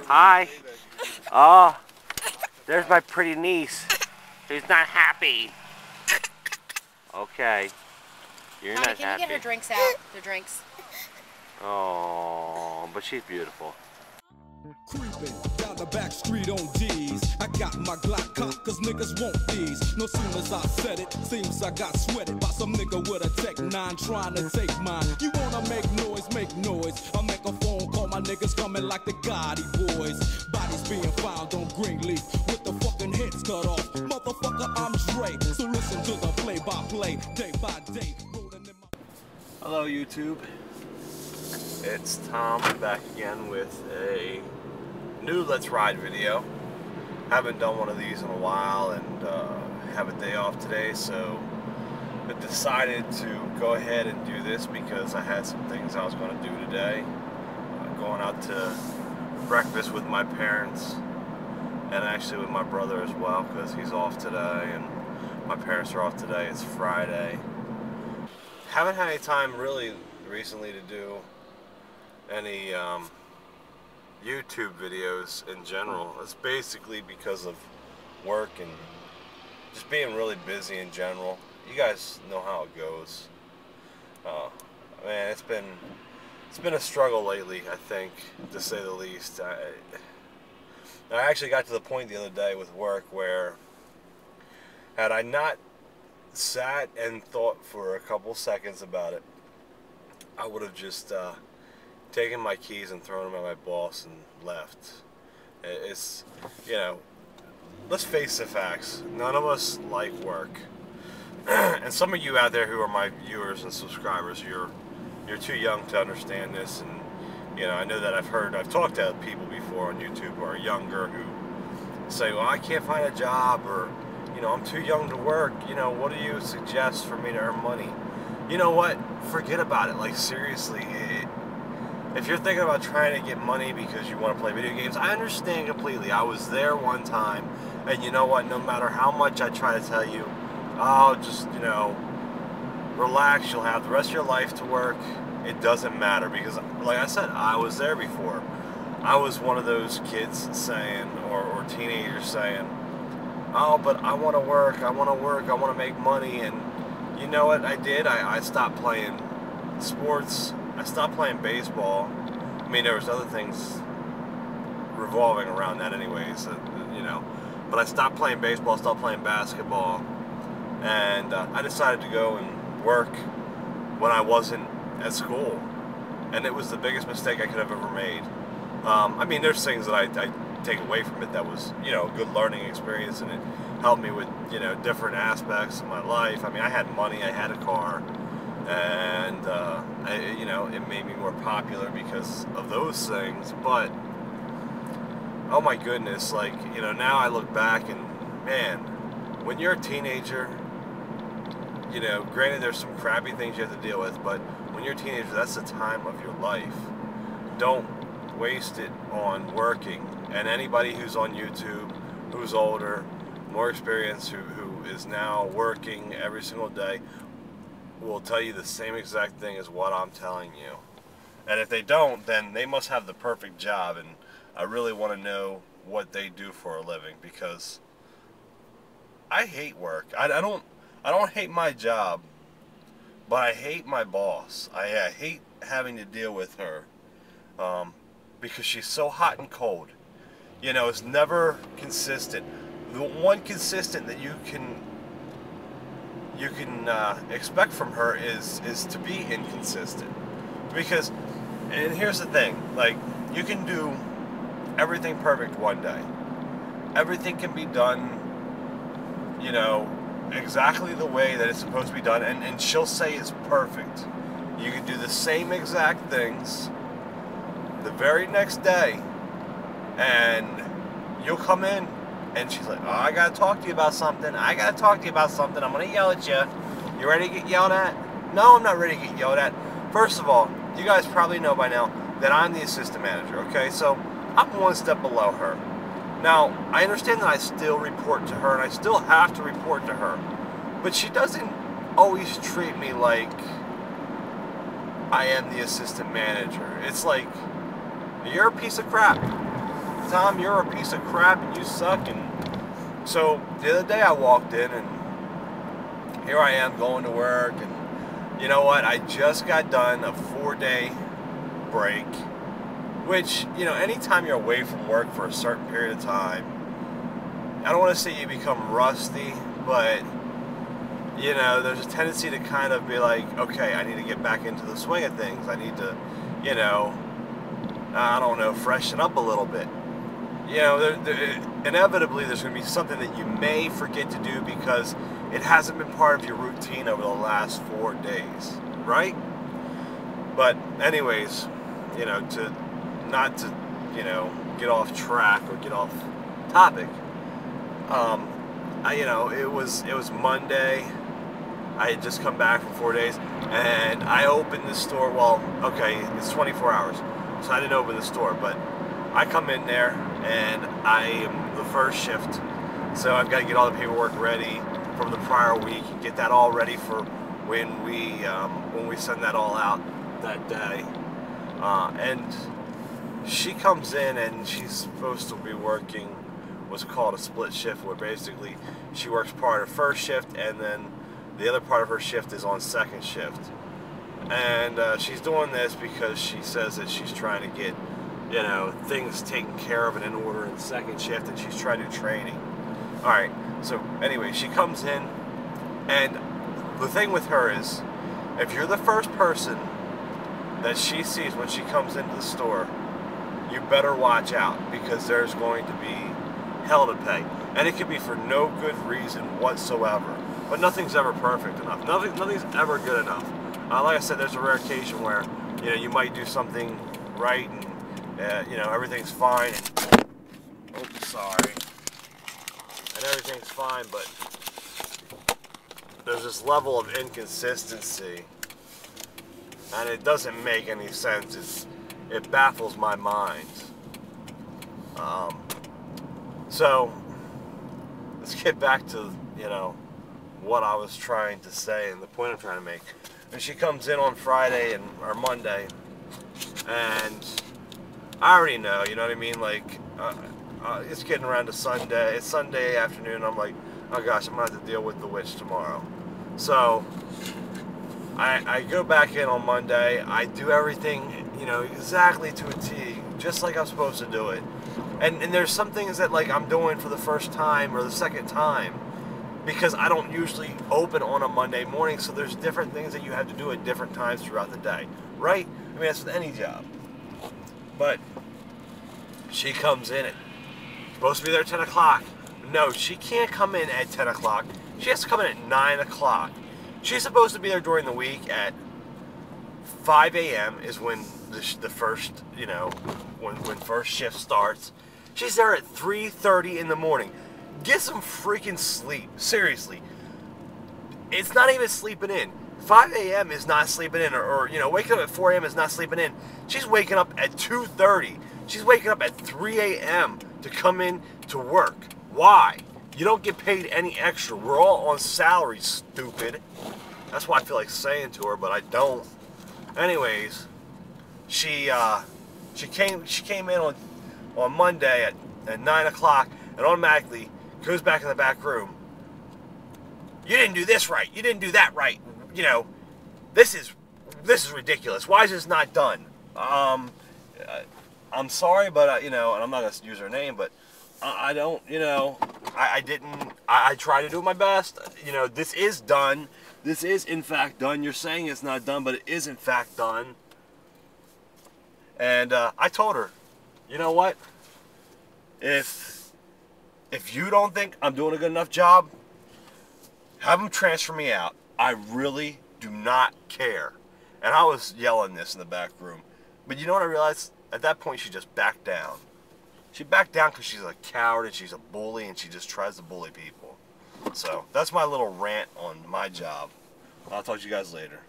Hi. Oh, there's my pretty niece. Who's not happy. Okay. You're Mommy, not can happy. you get her drinks out? Their drinks. Oh, but she's beautiful. Creeping down the back street on D's. I got my Glock cocked cause niggas want these. No soon as I said it, seems I got sweated by some nigga with a Tech 9 trying to take mine. You wanna make noise, make noise. I make a phone call, my niggas coming like the Gotti boys. Bodies being found on Greenleaf with the fucking heads cut off. Motherfucker, I'm Dre, so listen to the play-by-play, day by day. Hello YouTube. It's Tom back again with a new Let's Ride video. Haven't done one of these in a while and have a day off today, so I decided to go ahead and do this because I had some things I was going to do today. Going out to breakfast with my parents and actually with my brother as well because he's off today and my parents are off today. It's Friday. Haven't had any time really recently to do any YouTube videos in general. It's basically because of work and just being really busy in general. You guys know how it goes. Man, it's been a struggle lately, I think, to say the least. I actually got to the point the other day with work where had I not sat and thought for a couple seconds about it, I would have just taken my keys and thrown them at my boss and left. It's, you know, let's face the facts. None of us like work. And some of you out there who are my viewers and subscribers, you're too young to understand this. And, you know, I know that I've talked to people before on YouTube who are younger who say, well, I can't find a job, or, you know, I'm too young to work. You know, what do you suggest for me to earn money? You know what? Forget about it. Like, seriously, if you're thinking about trying to get money because you want to play video games, I understand completely. I was there one time, and you know what? No matter how much I try to tell you, oh, just, you know, relax, you'll have the rest of your life to work, it doesn't matter. Because, like I said, I was there before. I was one of those kids saying, or teenagers saying, oh, but I want to work, I want to make money. And you know what I did? I stopped playing sports. I stopped playing baseball. I mean, there was other things revolving around that anyways, you know. But I stopped playing baseball, stopped playing basketball. And I decided to go and work when I wasn't at school. And it was the biggest mistake I could have ever made. I mean, there's things that I take away from it that was, you know, a good learning experience, and it helped me with, you know, different aspects of my life. I mean, I had money, I had a car, and you know, it made me more popular because of those things. But oh my goodness, like, you know, now I look back and, man, when you're a teenager, you know, granted there's some crappy things you have to deal with, but when you're a teenager, that's the time of your life. Don't waste it on working. And anybody who's on YouTube, who's older, more experienced, who is now working every single day, will tell you the same exact thing as what I'm telling you. And if they don't, then they must have the perfect job, and I really want to know what they do for a living, because I hate work. I don't hate my job, but I hate my boss. I hate having to deal with her, because she's so hot and cold. You know, it's never consistent. The one consistent that you can expect from her is to be inconsistent. Because, and here's the thing, like, you can do everything perfect one day. Everything can be done, you know, exactly the way that it's supposed to be done, and she'll say it's perfect. You can do the same exact things the very next day, and you'll come in and she's like, oh, I gotta talk to you about something. I'm gonna yell at you. You ready to get yelled at? No, I'm not ready to get yelled at. First of all, you guys probably know by now that I'm the assistant manager, okay? So I'm one step below her. Now, I understand that I still report to her, and I still have to report to her, but she doesn't always treat me like I am the assistant manager. It's like, you're a piece of crap. Tom, you're a piece of crap and you suck. And so the other day I walked in and here I am going to work, and you know what? I just got done a 4-day break, which, you know, anytime you're away from work for a certain period of time, I don't want to say you become rusty, but, you know, there's a tendency to kind of be like, okay, I need to get back into the swing of things. I need to, you know, I don't know, freshen up a little bit. You know, inevitably there's going to be something that you may forget to do because it hasn't been part of your routine over the last 4 days, right? But anyways, you know, not to, you know, get off track or get off topic. You know, it was Monday. I had just come back from 4 days, and I opened the store. Well, okay, it's 24 hours, so I didn't open the store, but I come in there, and I am the first shift, so I've got to get all the paperwork ready from the prior week and get that all ready for when we send that all out that day. And she comes in, and she's supposed to be working what's called a split shift, where basically she works part of first shift and then the other part of her shift is on second shift. And she's doing this because she says that she's trying to get, you know, things taken care of and in order in second shift, and she's trying to do training. Alright, so anyway, she comes in, and the thing with her is, if you're the first person that she sees when she comes into the store, you better watch out, because there's going to be hell to pay. And it could be for no good reason whatsoever. But nothing's ever perfect enough. Nothing's ever good enough. Like I said, there's a rare occasion where, you know, you might do something right and, you know, everything's fine. And, oops, sorry. And everything's fine, but there's this level of inconsistency. And it doesn't make any sense. It baffles my mind. So, let's get back to, you know, what I was trying to say and the point I'm trying to make. And she comes in on Friday or Monday, and I already know, you know what I mean? Like, it's getting around to Sunday. It's Sunday afternoon. I'm like, oh gosh, I'm going to have to deal with the witch tomorrow. So, I go back in on Monday. I do everything, you know, exactly to a T, just like I'm supposed to do it. And there's some things that, like, I'm doing for the first time or the second time, because I don't usually open on a Monday morning, so there's different things that you have to do at different times throughout the day, right? I mean, that's with any job. But she comes in at, supposed to be there at 10 o'clock. No, she can't come in at 10 o'clock. She has to come in at 9 o'clock. She's supposed to be there during the week at 5 a.m. is when the first, you know, when first shift starts. She's there at 3:30 in the morning. Get some freaking sleep. Seriously. It's not even sleeping in. 5 a.m. is not sleeping in, or you know, waking up at 4 a.m. is not sleeping in. She's waking up at 2:30. She's waking up at 3 a.m. to come in to work. Why? You don't get paid any extra. We're all on salary, stupid. That's what I feel like saying to her, but I don't. Anyways, she came in on Monday at 9 o'clock and automatically goes back in the back room. You didn't do this right. You didn't do that right. You know, this is ridiculous. Why is this not done? I'm sorry, but you know, and I'm not gonna use her name, but I don't, you know, I didn't. I try to do my best. You know, this is done. This is in fact done. You're saying it's not done, but it is in fact done. And I told her, you know what? If you don't think I'm doing a good enough job, have them transfer me out. I really do not care. And I was yelling this in the back room. But you know what I realized? At that point, she just backed down. She backed down because she's a coward and she's a bully and she just tries to bully people. So that's my little rant on my job. I'll talk to you guys later.